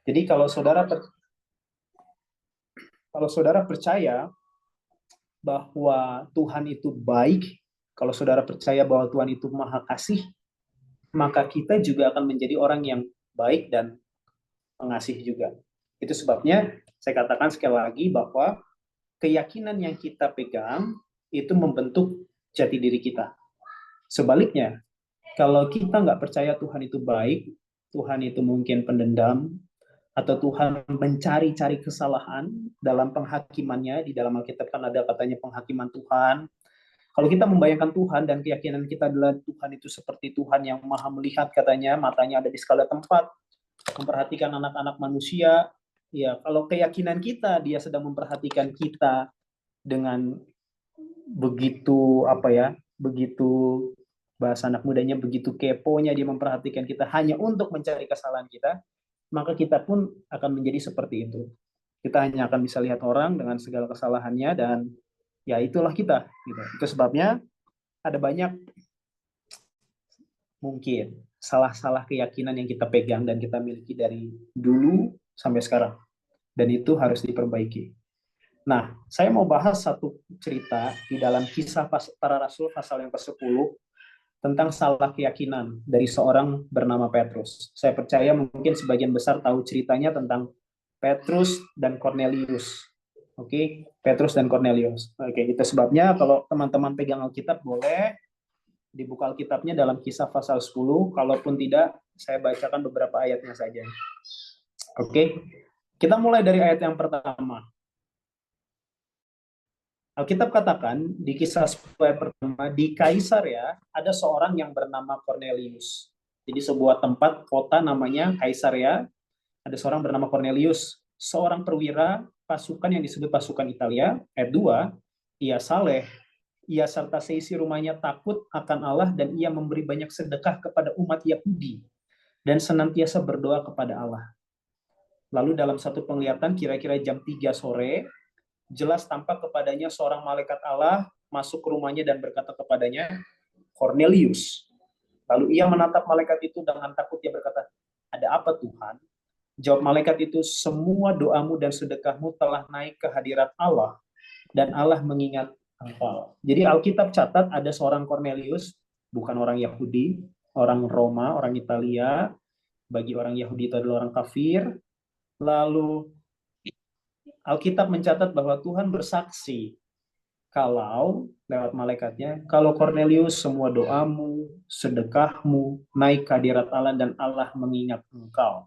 Jadi kalau saudara percaya bahwa Tuhan itu baik, kalau saudara percaya bahwa Tuhan itu maha kasih, maka kita juga akan menjadi orang yang baik dan pengasih juga. Itu sebabnya saya katakan sekali lagi bahwa keyakinan yang kita pegang itu membentuk jati diri kita. Sebaliknya, kalau kita nggak percaya Tuhan itu baik, Tuhan itu mungkin pendendam, atau Tuhan mencari-cari kesalahan dalam penghakimannya. Di dalam Alkitab kan ada katanya penghakiman Tuhan. Kalau kita membayangkan Tuhan dan keyakinan kita adalah Tuhan itu seperti Tuhan yang maha melihat, katanya matanya ada di segala tempat, memperhatikan anak-anak manusia. Ya, kalau keyakinan kita dia sedang memperhatikan kita dengan begitu apa ya, begitu bahasa anak mudanya begitu keponya dia memperhatikan kita hanya untuk mencari kesalahan kita, maka kita pun akan menjadi seperti itu. Kita hanya akan bisa lihat orang dengan segala kesalahannya dan ya itulah kita. Gitu. Itu sebabnya ada banyak mungkin salah-salah keyakinan yang kita pegang dan kita miliki dari dulu sampai sekarang. Dan itu harus diperbaiki. Nah, saya mau bahas satu cerita di dalam kisah para rasul pasal yang ke-10 tentang salah keyakinan dari seorang bernama Petrus. Saya percaya mungkin sebagian besar tahu ceritanya tentang Petrus dan Cornelius. Oke, Petrus dan Cornelius. Oke, itu sebabnya kalau teman-teman pegang Alkitab boleh dibuka Alkitabnya dalam kisah pasal 10. Kalaupun tidak, saya bacakan beberapa ayatnya saja. Oke, kita mulai dari ayat yang pertama. Alkitab katakan di kisah 10 ayat pertama, di Kaisaria ada seorang yang bernama Cornelius. Jadi sebuah tempat kota namanya Kaisaria, ada seorang bernama Cornelius, seorang perwira pasukan yang disebut pasukan Italia. Ayat 2, ia saleh, ia serta seisi rumahnya takut akan Allah dan ia memberi banyak sedekah kepada umat Yahudi dan senantiasa berdoa kepada Allah. Lalu dalam satu penglihatan kira-kira jam 3 sore, jelas tampak kepadanya seorang malaikat Allah masuk ke rumahnya dan berkata kepadanya, Cornelius. Lalu ia menatap malaikat itu dengan takut, dia berkata, ada apa Tuhan? Jawab malaikat itu, semua doamu dan sedekahmu telah naik ke hadirat Allah dan Allah mengingat engkau. Jadi Alkitab catat ada seorang Cornelius, bukan orang Yahudi, orang Roma, orang Italia. Bagi orang Yahudi itu adalah orang kafir. Lalu Alkitab mencatat bahwa Tuhan bersaksi kalau lewat malaikatnya, kalau Cornelius semua doamu, sedekahmu naik ke hadirat Allah dan Allah mengingat engkau.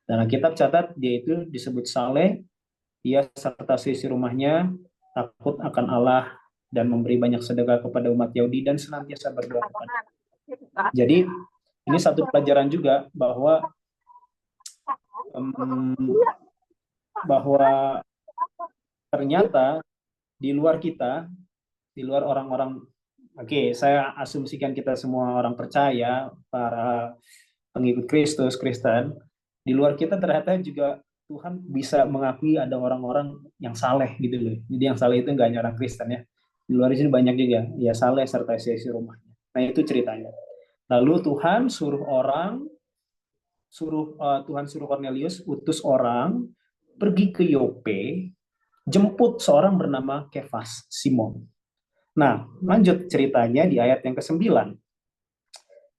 Dan Alkitab catat dia itu disebut saleh, ia serta sisi rumahnya takut akan Allah dan memberi banyak sedekah kepada umat Yahudi dan senantiasa berdoa kepada. Jadi ini satu pelajaran juga bahwa bahwa ternyata di luar kita, di luar orang-orang, oke, saya asumsikan kita semua orang percaya, para pengikut Kristus, Kristen, di luar kita ternyata juga Tuhan bisa mengakui ada orang-orang yang saleh gitu loh. Jadi yang saleh itu nggak hanya orang Kristen ya. Di luar sini banyak juga ya saleh serta isi rumahnya. Nah itu ceritanya. Lalu Tuhan suruh Cornelius utus orang pergi ke Yope, jemput seorang bernama Kefas, Simon. Nah, lanjut ceritanya di ayat yang ke-9.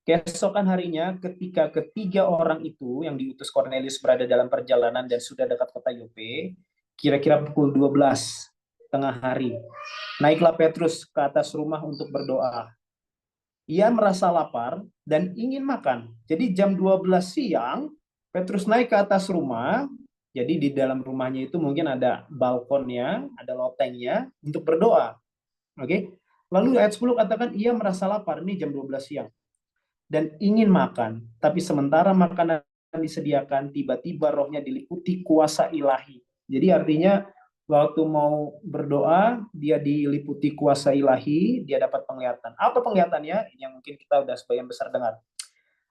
Keesokan harinya, ketika ketiga orang itu yang diutus Cornelius berada dalam perjalanan dan sudah dekat kota Yope, kira-kira pukul 12 tengah hari, naiklah Petrus ke atas rumah untuk berdoa. Ia merasa lapar dan ingin makan. Jadi jam 12 siang, Petrus naik ke atas rumah. Jadi di dalam rumahnya itu mungkin ada balkonnya, ada lotengnya untuk berdoa. Oke. Lalu ayat 10 katakan ia merasa lapar, ini jam 12 siang. Dan ingin makan, tapi sementara makanan disediakan, tiba-tiba rohnya diliputi kuasa ilahi. Jadi artinya waktu mau berdoa, dia diliputi kuasa ilahi, dia dapat penglihatan. Apa penglihatannya? Ini yang mungkin kita udah sebagian besar dengar.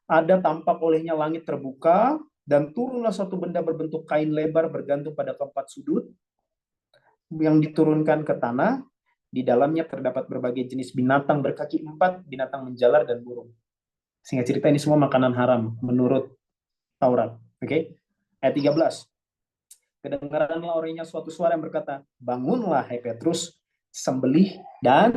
Ada tampak olehnya langit terbuka, dan turunlah suatu benda berbentuk kain lebar bergantung pada keempat sudut, yang diturunkan ke tanah. Di dalamnya terdapat berbagai jenis binatang berkaki 4, binatang menjalar, dan burung. Singkat cerita ini semua makanan haram menurut Taurat. Oke. Ayat 13. Kedengaranlah olehnya suatu suara yang berkata, bangunlah hai Petrus, sembelih dan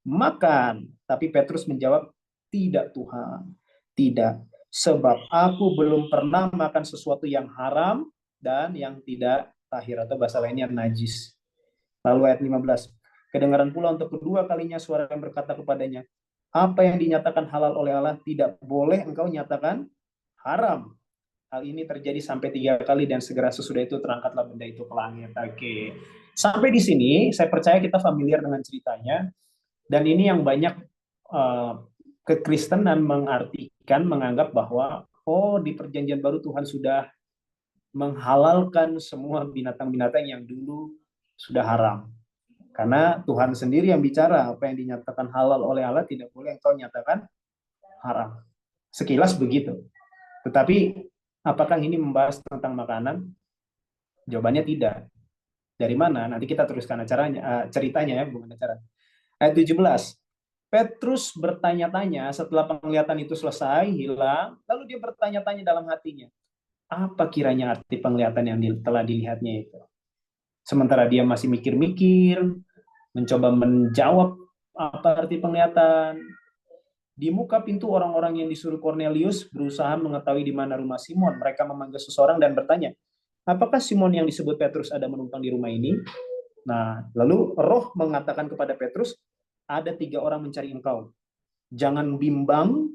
makan. Tapi Petrus menjawab, tidak Tuhan, tidak. Sebab aku belum pernah makan sesuatu yang haram dan yang tidak tahir, atau bahasa lainnya najis. Lalu ayat 15. Kedengaran pula untuk kedua kalinya suara yang berkata kepadanya, apa yang dinyatakan halal oleh Allah tidak boleh engkau nyatakan haram. Hal ini terjadi sampai 3 kali dan segera sesudah itu terangkatlah benda itu ke langit. Oke. Sampai di sini saya percaya kita familiar dengan ceritanya, dan ini yang banyak kekristenan mengartikan, menganggap bahwa oh, di perjanjian baru Tuhan sudah menghalalkan semua binatang-binatang yang dulu sudah haram. Karena Tuhan sendiri yang bicara, apa yang dinyatakan halal oleh Allah tidak boleh engkau nyatakan haram. Sekilas begitu. Tetapi apakah ini membahas tentang makanan? Jawabannya tidak. Dari mana? Nanti kita teruskan ceritanya ya, bukan acara. Ayat 17. Petrus bertanya-tanya setelah penglihatan itu selesai, hilang, lalu dia bertanya-tanya dalam hatinya, apa kiranya arti penglihatan yang telah dilihatnya itu? Sementara dia masih mikir-mikir, mencoba menjawab apa arti penglihatan. Di muka pintu orang-orang yang disuruh Cornelius berusaha mengetahui di mana rumah Simon. Mereka memanggil seseorang dan bertanya, apakah Simon yang disebut Petrus ada menumpang di rumah ini? Nah, lalu Roh mengatakan kepada Petrus, ada 3 orang mencari engkau. Jangan bimbang,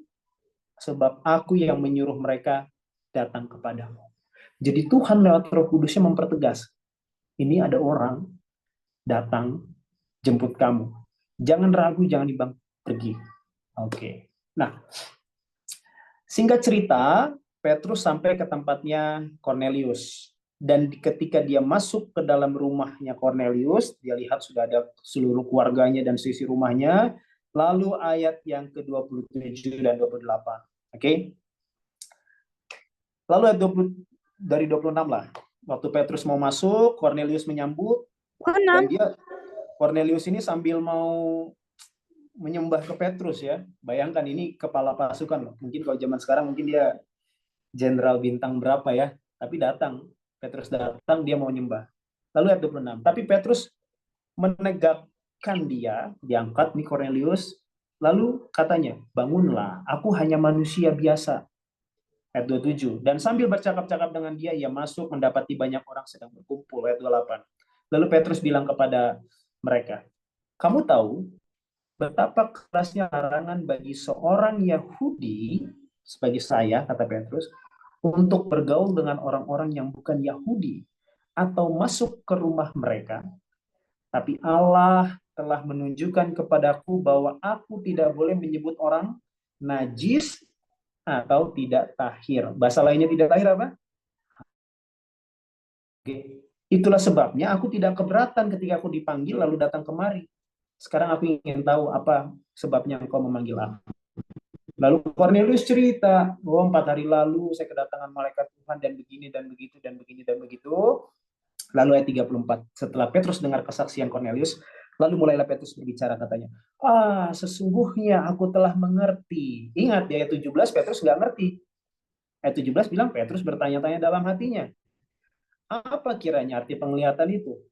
sebab aku yang menyuruh mereka datang kepadamu. Jadi Tuhan lewat Roh Kudusnya mempertegas, ini ada orang datang jemput kamu. Jangan ragu, jangan bimbang, pergi. Oke. Nah, singkat cerita, Petrus sampai ke tempatnya Cornelius. Dan ketika dia masuk ke dalam rumahnya Cornelius, dia lihat sudah ada seluruh keluarganya dan sisi rumahnya. Lalu ayat yang ke-27 dan 28. Oke. Lalu ayat 20, dari 26 lah. Waktu Petrus mau masuk, Cornelius menyambut. Dan Cornelius ini sambil mau menyembah ke Petrus ya. Bayangkan ini kepala pasukan loh. Mungkin kalau zaman sekarang mungkin dia jenderal bintang berapa ya. Tapi datang. Petrus datang, dia mau menyembah. Lalu ayat 26. Tapi Petrus menegakkan dia, diangkat nih Cornelius. Lalu katanya, bangunlah, aku hanya manusia biasa. Ayat 27. Dan sambil bercakap-cakap dengan dia, ia masuk mendapati banyak orang sedang berkumpul. Ayat 28. Lalu Petrus bilang kepada mereka, kamu tahu betapa kerasnya larangan bagi seorang Yahudi sebagai saya, kata Petrus, untuk bergaul dengan orang-orang yang bukan Yahudi atau masuk ke rumah mereka. Tapi Allah telah menunjukkan kepadaku bahwa aku tidak boleh menyebut orang najis atau tidak tahir. Bahasa lainnya tidak tahir apa? Oke. Itulah sebabnya aku tidak keberatan ketika aku dipanggil lalu datang kemari. Sekarang aku ingin tahu apa sebabnya engkau memanggil aku. Lalu Cornelius cerita, bahwa 4 hari lalu saya kedatangan malaikat Tuhan dan begini dan begitu dan begini dan begitu. Lalu ayat 34, setelah Petrus dengar kesaksian Cornelius, lalu mulailah Petrus berbicara, katanya, sesungguhnya aku telah mengerti. Ingat di ayat 17 Petrus nggak ngerti. Ayat 17 bilang Petrus bertanya-tanya dalam hatinya. Apa kiranya arti penglihatan itu?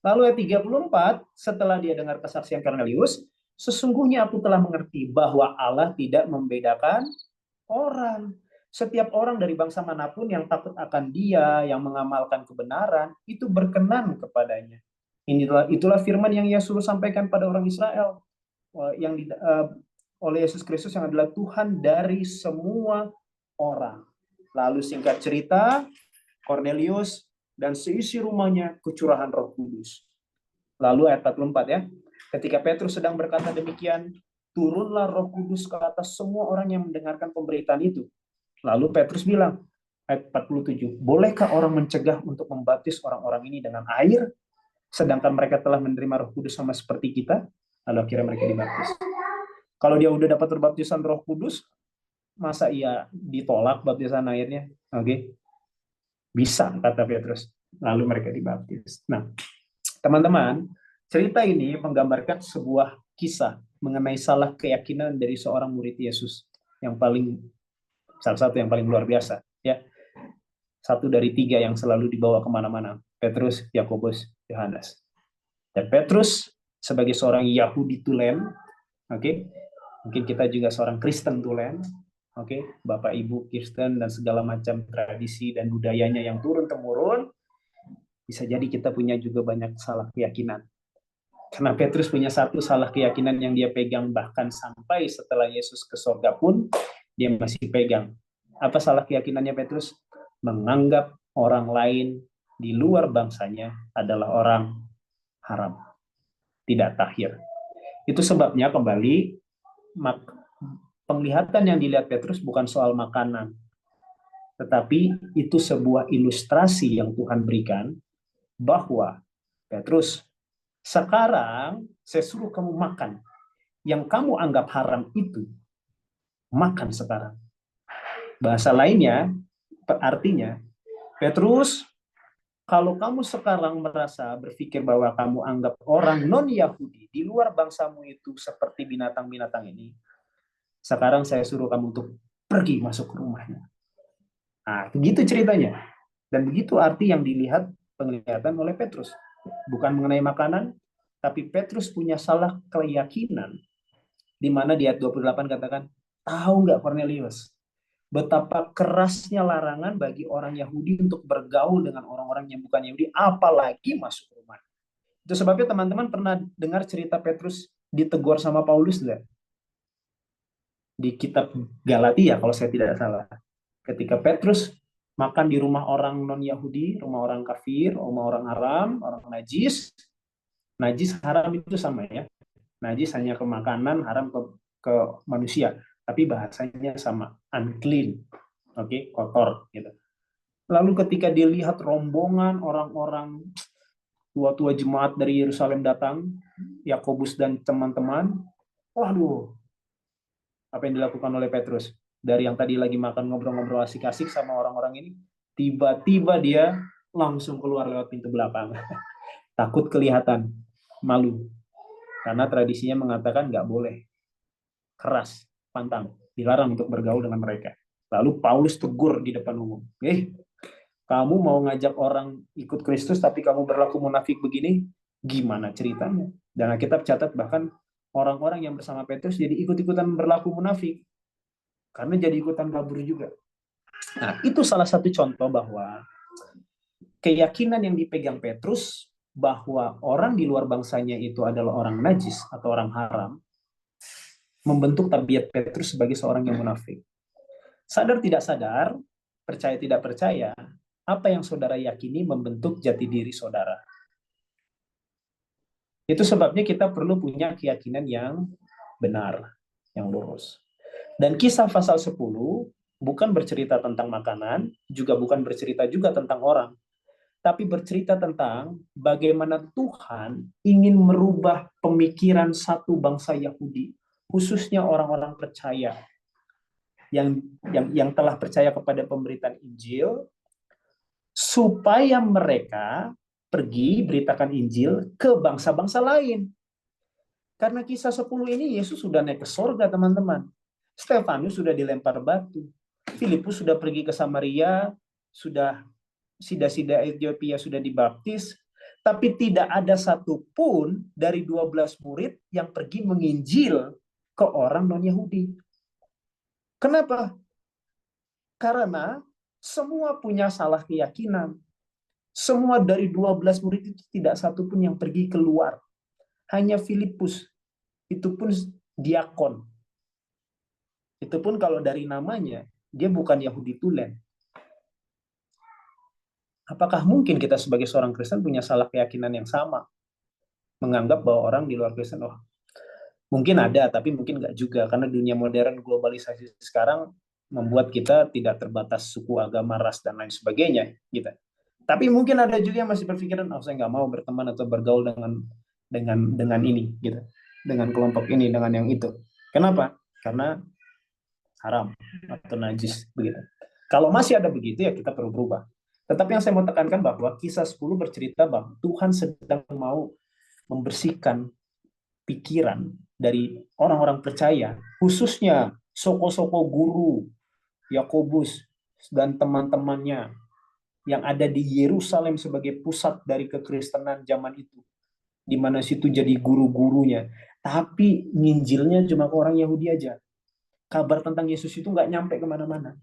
Lalu ayat 34, setelah dia dengar kesaksian Cornelius, sesungguhnya aku telah mengerti bahwa Allah tidak membedakan orang. Setiap orang dari bangsa manapun yang takut akan dia, yang mengamalkan kebenaran, itu berkenan kepadanya. Itulah firman yang Yesus sampaikan pada orang Israel, yang oleh Yesus Kristus yang adalah Tuhan dari semua orang. Lalu singkat cerita, Cornelius dan seisi rumahnya kecurahan Roh Kudus. Lalu ayat 44 ya. Ketika Petrus sedang berkata demikian, turunlah Roh Kudus ke atas semua orang yang mendengarkan pemberitaan itu. Lalu Petrus bilang, ayat 47, bolehkah orang mencegah untuk membaptis orang-orang ini dengan air, sedangkan mereka telah menerima Roh Kudus sama seperti kita? Lalu akhirnya mereka dibaptis. Kalau dia udah dapat berbaptisan Roh Kudus, masa ia ditolak baptisan airnya? Oke. Bisa, kata Petrus. Lalu mereka dibaptis. Nah, teman-teman, cerita ini menggambarkan sebuah kisah mengenai salah keyakinan dari seorang murid Yesus yang salah satu yang paling luar biasa, ya. Satu dari tiga yang selalu dibawa kemana-mana. Petrus, Yakobus, Yohanes. Dan Petrus sebagai seorang Yahudi tulen, oke, mungkin kita juga seorang Kristen tulen, oke, Bapak Ibu Kristen dan segala macam tradisi dan budayanya yang turun-temurun, bisa jadi kita punya juga banyak salah keyakinan. Karena Petrus punya satu salah keyakinan yang dia pegang bahkan sampai setelah Yesus ke surga pun dia masih pegang. Apa salah keyakinannya Petrus? Menganggap orang lain di luar bangsanya adalah orang haram, tidak tahir. Itu sebabnya kembali penglihatan yang dilihat Petrus bukan soal makanan, tetapi itu sebuah ilustrasi yang Tuhan berikan bahwa Petrus, sekarang saya suruh kamu makan. Yang kamu anggap haram itu, makan sekarang. Bahasa lainnya, artinya, Petrus, kalau kamu sekarang merasa berpikir bahwa kamu anggap orang non-Yahudi di luar bangsamu itu seperti binatang-binatang ini, sekarang saya suruh kamu untuk pergi masuk ke rumahnya. Nah, begitu ceritanya. Dan begitu arti yang dilihat penglihatan oleh Petrus. Bukan mengenai makanan, tapi Petrus punya salah keyakinan. Di mana di ayat 28 katakan, tahu nggak Cornelius, betapa kerasnya larangan bagi orang Yahudi untuk bergaul dengan orang-orang yang bukan Yahudi, apalagi masuk rumah. Itu sebabnya teman-teman pernah dengar cerita Petrus ditegur sama Paulus nggak? Di kitab Galatia kalau saya tidak salah. Ketika Petrus makan di rumah orang non-Yahudi, rumah orang kafir, rumah orang haram, orang najis. Najis haram itu sama ya. Najis hanya ke makanan, haram ke manusia. Tapi bahasanya sama, unclean. Oke, kotor gitu. Lalu ketika dilihat rombongan orang-orang tua-tua jemaat dari Yerusalem datang, Yakobus dan teman-teman, waduh, apa yang dilakukan oleh Petrus? Dari yang tadi lagi makan ngobrol-ngobrol asik-asik sama orang-orang ini, tiba-tiba dia langsung keluar lewat pintu belakang. Takut kelihatan, malu. Karena tradisinya mengatakan nggak boleh. Keras, pantang, dilarang untuk bergaul dengan mereka. Lalu Paulus tegur di depan umum. Kamu mau ngajak orang ikut Kristus tapi kamu berlaku munafik begini, gimana ceritanya? Dan Alkitab catat bahkan orang-orang yang bersama Petrus jadi ikut-ikutan berlaku munafik. Karena jadi ikutan kabur juga. Nah, itu salah satu contoh bahwa keyakinan yang dipegang Petrus bahwa orang di luar bangsanya itu adalah orang najis atau orang haram, membentuk tabiat Petrus sebagai seorang yang munafik. Sadar tidak sadar, percaya tidak percaya, apa yang saudara yakini membentuk jati diri saudara. Itu sebabnya kita perlu punya keyakinan yang benar, yang lurus. Dan kisah pasal 10 bukan bercerita tentang makanan, juga bukan bercerita juga tentang orang, tapi bercerita tentang bagaimana Tuhan ingin merubah pemikiran satu bangsa Yahudi, khususnya orang-orang percaya yang telah percaya kepada pemberitaan Injil, supaya mereka pergi beritakan Injil ke bangsa-bangsa lain. Karena kisah 10 ini Yesus sudah naik ke sorga, teman-teman. Stefanus sudah dilempar batu. Filipus sudah pergi ke Samaria, sudah sida-sida Ethiopia sudah dibaptis, tapi tidak ada satupun dari 12 murid yang pergi menginjil ke orang non-Yahudi. Kenapa? Karena semua punya salah keyakinan. Semua dari 12 murid itu tidak satupun yang pergi keluar. Hanya Filipus, itu pun diakon. Itu pun kalau dari namanya, dia bukan Yahudi tulen. Apakah mungkin kita sebagai seorang Kristen punya salah keyakinan yang sama? Menganggap bahwa orang di luar Kristen, oh, mungkin ada, tapi mungkin nggak juga. Karena dunia modern globalisasi sekarang membuat kita tidak terbatas suku, agama, ras, dan lain sebagainya. Gitu. Tapi mungkin ada juga yang masih berpikiran, oh saya nggak mau berteman atau bergaul dengan ini, gitu, dengan kelompok ini, dengan yang itu. Kenapa? Karena haram atau najis, begitu. Kalau masih ada begitu ya kita perlu berubah. Tetapi yang saya mau tekankan bahwa kisah 10 bercerita bahwa Tuhan sedang mau membersihkan pikiran dari orang-orang percaya, khususnya soko-soko guru, Yakobus dan teman-temannya, yang ada di Yerusalem sebagai pusat dari kekristenan zaman itu, di mana situ jadi guru-gurunya. Tapi nginjilnya cuma ke orang Yahudi aja. Kabar tentang Yesus itu nggak nyampe kemana-mana.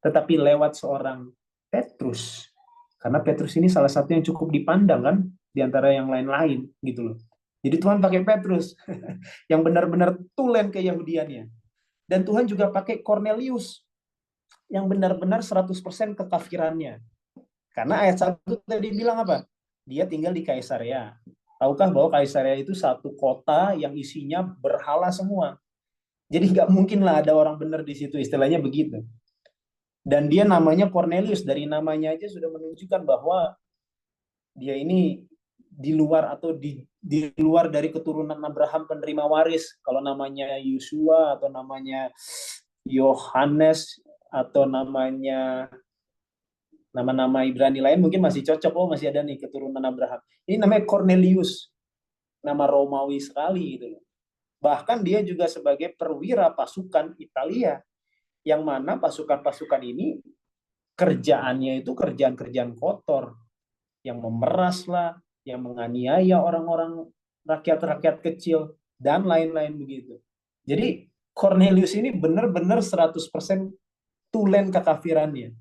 Tetapi lewat seorang Petrus, karena Petrus ini salah satu yang cukup dipandang kan, di antara yang lain-lain gitu loh. Jadi Tuhan pakai Petrus yang benar-benar tulen keyahudiannya. Dan Tuhan juga pakai Cornelius yang benar-benar 100% kekafirannya. Karena ayat 1 tadi bilang apa? Dia tinggal di Kaisarea. Tahukah bahwa Kaisarea itu satu kota yang isinya berhala semua. Jadi nggak mungkin lah ada orang benar di situ, istilahnya begitu. Dan dia namanya Cornelius, dari namanya aja sudah menunjukkan bahwa dia ini di luar atau di luar dari keturunan Abraham penerima waris. Kalau namanya Yosua atau namanya Yohanes atau namanya nama-nama Ibrani lain mungkin masih cocok, oh masih ada nih keturunan Abraham. Ini namanya Cornelius, nama Romawi sekali gitu loh. Bahkan dia juga sebagai perwira pasukan Italia, yang mana pasukan-pasukan ini kerjaannya itu kerjaan-kerjaan kotor, yang memeras lah, yang menganiaya orang-orang, rakyat-rakyat kecil, dan lain-lain begitu. Jadi Cornelius ini benar-benar 100% tulen kekafirannya.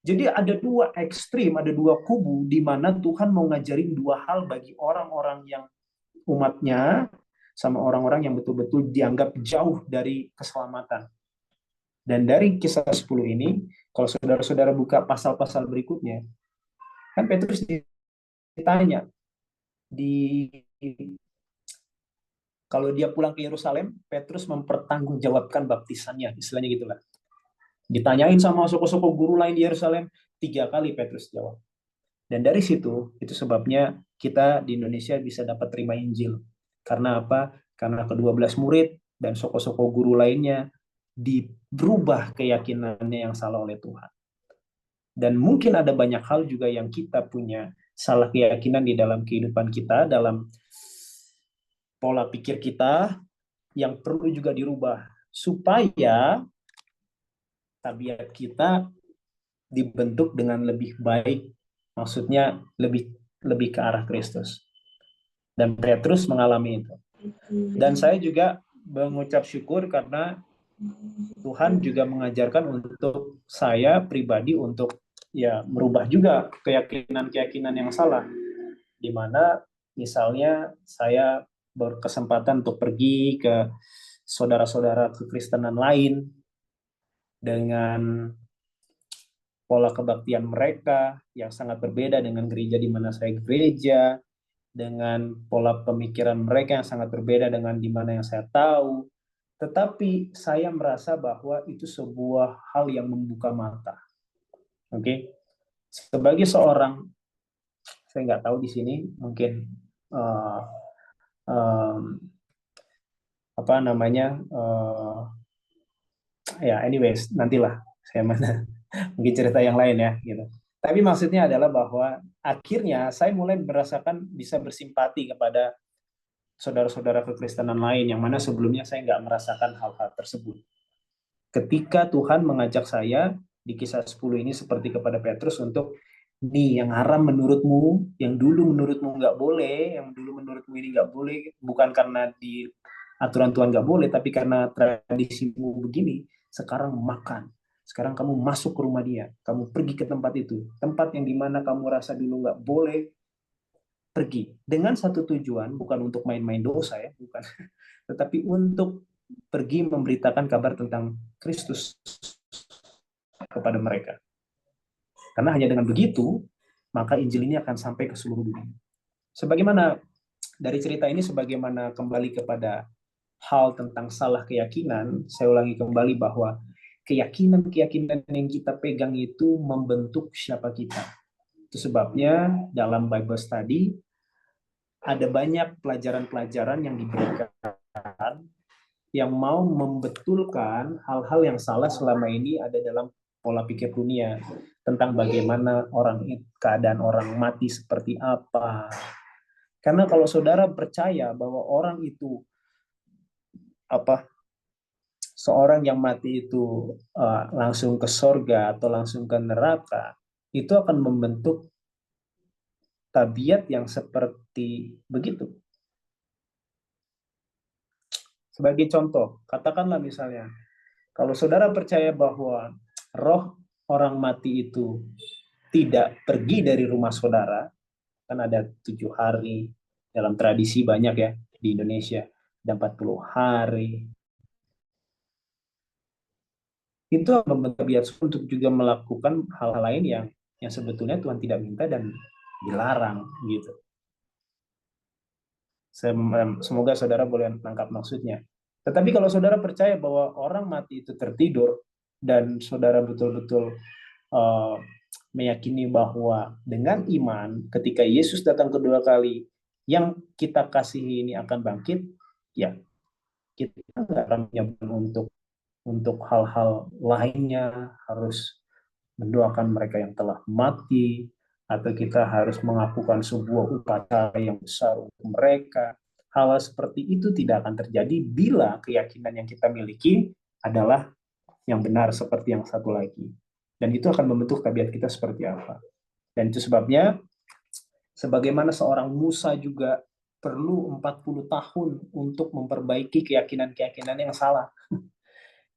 Jadi ada dua ekstrim, ada dua kubu di mana Tuhan mau ngajarin dua hal bagi orang-orang yang umatnya sama orang-orang yang betul-betul dianggap jauh dari keselamatan. Dan dari kisah 10 ini, kalau saudara-saudara buka pasal-pasal berikutnya, kan Petrus ditanya, di kalau dia pulang ke Yerusalem, Petrus mempertanggungjawabkan baptisannya, istilahnya gitulah. Ditanyain sama suku-suku guru lain di Yerusalem, 3 kali Petrus jawab. Dan dari situ, itu sebabnya kita di Indonesia bisa dapat terima Injil. Karena apa? Karena ke-12 murid dan suku-suku guru lainnya diberubah keyakinannya yang salah oleh Tuhan. Dan mungkin ada banyak hal juga yang kita punya salah keyakinan di dalam kehidupan kita, dalam pola pikir kita, yang perlu juga dirubah supaya tabiat kita dibentuk dengan lebih baik, maksudnya lebih lebih ke arah Kristus. Dan Petrus mengalami itu. Dan saya juga mengucap syukur karena Tuhan juga mengajarkan untuk saya pribadi untuk ya merubah juga keyakinan-keyakinan yang salah, di mana misalnya saya berkesempatan untuk pergi ke saudara-saudara kekristenan lain dengan pola kebaktian mereka yang sangat berbeda dengan gereja di mana saya gereja, dengan pola pemikiran mereka yang sangat berbeda dengan di mana yang saya tahu. Tetapi saya merasa bahwa itu sebuah hal yang membuka mata. Oke, okay? Sebagai seorang, saya nggak tahu di sini mungkin uh, um, apa namanya, ya anyways nantilah saya mana mungkin cerita yang lain ya gitu. Tapi maksudnya adalah bahwa akhirnya saya mulai merasakan bisa bersimpati kepada saudara-saudara kekristenan lain yang mana sebelumnya saya nggak merasakan hal-hal tersebut. Ketika Tuhan mengajak saya di kisah 10 ini seperti kepada Petrus untuk nih yang haram menurutmu, yang dulu menurutmu nggak boleh, yang dulu menurutmu ini nggak boleh, bukan karena di aturan Tuhan nggak boleh, tapi karena tradisimu begini, sekarang makan. Sekarang kamu masuk ke rumah dia, kamu pergi ke tempat itu, tempat yang dimana kamu rasa dulu nggak boleh, pergi dengan satu tujuan, bukan untuk main-main dosa ya, bukan, tetapi untuk pergi memberitakan kabar tentang Kristus kepada mereka. Karena hanya dengan begitu, maka Injil ini akan sampai ke seluruh dunia. Sebagaimana dari cerita ini, sebagaimana kembali kepada hal tentang salah keyakinan, saya ulangi kembali bahwa keyakinan-keyakinan yang kita pegang itu membentuk siapa kita. Itu sebabnya dalam Bible Study ada banyak pelajaran-pelajaran yang diberikan yang mau membetulkan hal-hal yang salah selama ini ada dalam pola pikir dunia tentang bagaimana keadaan orang mati seperti apa. Karena kalau saudara percaya bahwa orang itu seorang yang mati itu langsung ke sorga atau langsung ke neraka, itu akan membentuk tabiat yang seperti begitu. Sebagai contoh, katakanlah misalnya, kalau saudara percaya bahwa roh orang mati itu tidak pergi dari rumah saudara, kan ada 7 hari, dalam tradisi banyak ya di Indonesia, ada 40 hari, itu membentuk tabiat untuk juga melakukan hal-hal lain yang sebetulnya Tuhan tidak minta dan dilarang gitu. Semoga saudara boleh menangkap maksudnya. Tetapi kalau saudara percaya bahwa orang mati itu tertidur dan saudara betul-betul uh, meyakini bahwa dengan iman ketika Yesus datang kedua kali yang kita kasihi ini akan bangkit, ya kita nggak akan menyiapkan untuk hal-hal lainnya harus mendoakan mereka yang telah mati, atau kita harus melakukan sebuah upacara yang besar untuk mereka. Hal seperti itu tidak akan terjadi bila keyakinan yang kita miliki adalah yang benar seperti yang satu lagi. Dan itu akan membentuk tabiat kita seperti apa. Dan itu sebabnya, sebagaimana seorang Musa juga perlu 40 tahun untuk memperbaiki keyakinan-keyakinan yang salah.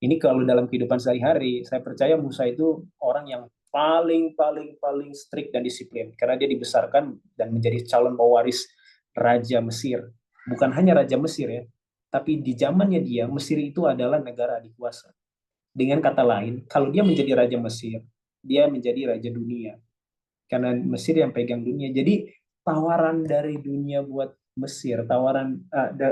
Ini kalau dalam kehidupan sehari-hari, saya percaya Musa itu orang yang paling paling paling strict dan disiplin karena dia dibesarkan dan menjadi calon pewaris Raja Mesir. Bukan hanya Raja Mesir ya, tapi di zamannya dia Mesir itu adalah negara adikuasa. Dengan kata lain, kalau dia menjadi Raja Mesir, dia menjadi Raja dunia karena Mesir yang pegang dunia. Jadi tawaran dari dunia buat Mesir, tawaran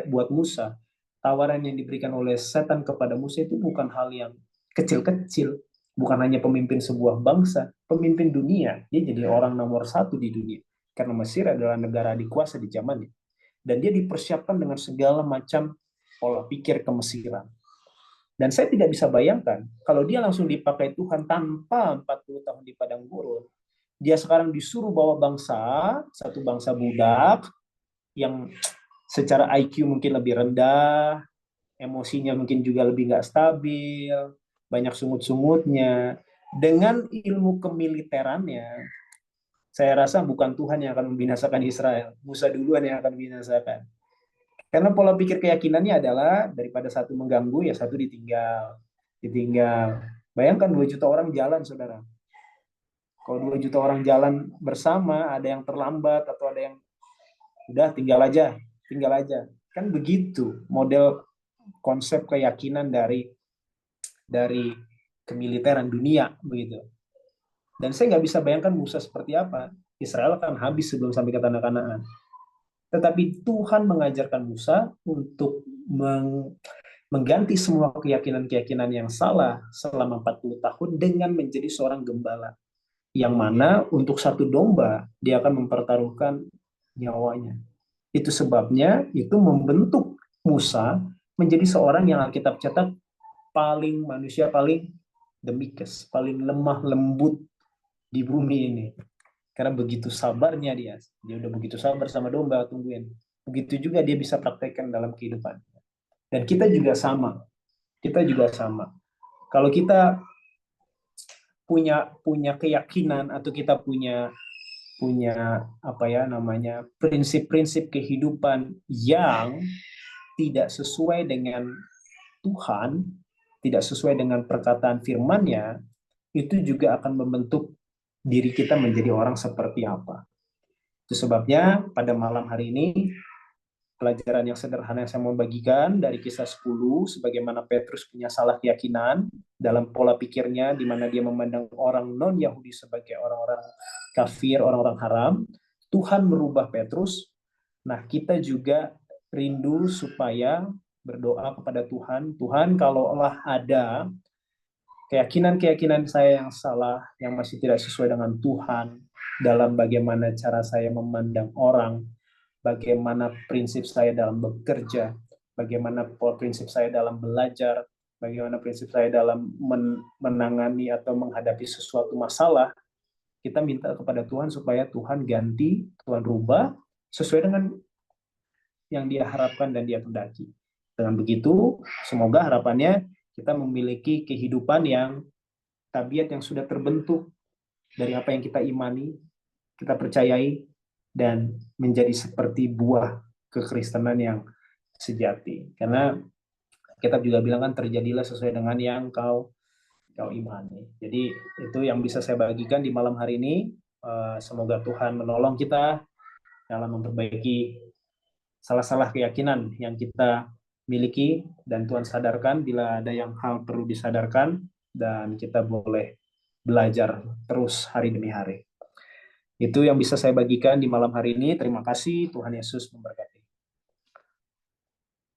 buat Musa, tawaran yang diberikan oleh setan kepada Musa itu bukan hal yang kecil-kecil, bukan hanya pemimpin sebuah bangsa, pemimpin dunia. Dia jadi orang nomor satu di dunia karena Mesir adalah negara dikuasa di zamannya, dan dia dipersiapkan dengan segala macam pola pikir kemesiran. Dan saya tidak bisa bayangkan kalau dia langsung dipakai Tuhan tanpa 40 tahun di padang gurun, dia sekarang disuruh bawa bangsa, satu bangsa budak yang secara IQ mungkin lebih rendah, emosinya mungkin juga lebih nggak stabil, banyak sungut-sungutnya. Dengan ilmu kemiliterannya, saya rasa bukan Tuhan yang akan membinasakan Israel, Musa duluan yang akan membinasakan. Karena pola pikir keyakinannya adalah daripada satu mengganggu, ya satu ditinggal. Ditinggal. Bayangkan 2 juta orang jalan, saudara. Kalau 2 juta orang jalan bersama, ada yang terlambat atau ada yang udah tinggal aja. Kan begitu model konsep keyakinan dari kemiliteran dunia begitu. Dan saya nggak bisa bayangkan Musa seperti apa. Israel akan habis sebelum sampai ke tanah Kanaan. Tetapi Tuhan mengajarkan Musa untuk mengganti semua keyakinan-keyakinan yang salah selama 40 tahun dengan menjadi seorang gembala. Yang mana untuk satu domba, dia akan mempertaruhkan nyawanya. Itu sebabnya itu membentuk Musa menjadi seorang yang Alkitab catat paling manusia paling demikes, paling lemah lembut di bumi ini. Karena begitu sabarnya dia udah begitu sabar sama domba, tungguin. Begitu juga dia bisa praktekkan dalam kehidupan. Dan kita juga sama. Kita juga sama. Kalau kita punya keyakinan atau kita punya apa ya namanya prinsip-prinsip kehidupan yang tidak sesuai dengan Tuhan, tidak sesuai dengan perkataan firman-Nya, itu juga akan membentuk diri kita menjadi orang seperti apa. Itu sebabnya pada malam hari ini pelajaran yang sederhana yang saya mau bagikan dari kisah 10, sebagaimana Petrus punya salah keyakinan dalam pola pikirnya, di mana dia memandang orang non-Yahudi sebagai orang-orang kafir, orang-orang haram. Tuhan merubah Petrus. Nah, kita juga rindu supaya berdoa kepada Tuhan, Tuhan kalaulah ada keyakinan-keyakinan saya yang salah, yang masih tidak sesuai dengan Tuhan, dalam bagaimana cara saya memandang orang, bagaimana prinsip saya dalam bekerja, bagaimana prinsip saya dalam belajar, bagaimana prinsip saya dalam menangani atau menghadapi sesuatu masalah, kita minta kepada Tuhan supaya Tuhan ganti, Tuhan rubah, sesuai dengan yang dia harapkan dan dia kehendaki. Dengan begitu, semoga harapannya kita memiliki kehidupan yang tabiat yang sudah terbentuk, dari apa yang kita imani, kita percayai, dan menjadi seperti buah kekristenan yang sejati. Karena kitab juga bilang kan terjadilah sesuai dengan yang kau imani. Jadi itu yang bisa saya bagikan di malam hari ini. Semoga Tuhan menolong kita dalam memperbaiki salah-salah keyakinan yang kita miliki, dan Tuhan sadarkan bila ada yang hal perlu disadarkan, dan kita boleh belajar terus hari demi hari. Itu yang bisa saya bagikan di malam hari ini. Terima kasih, Tuhan Yesus memberkati.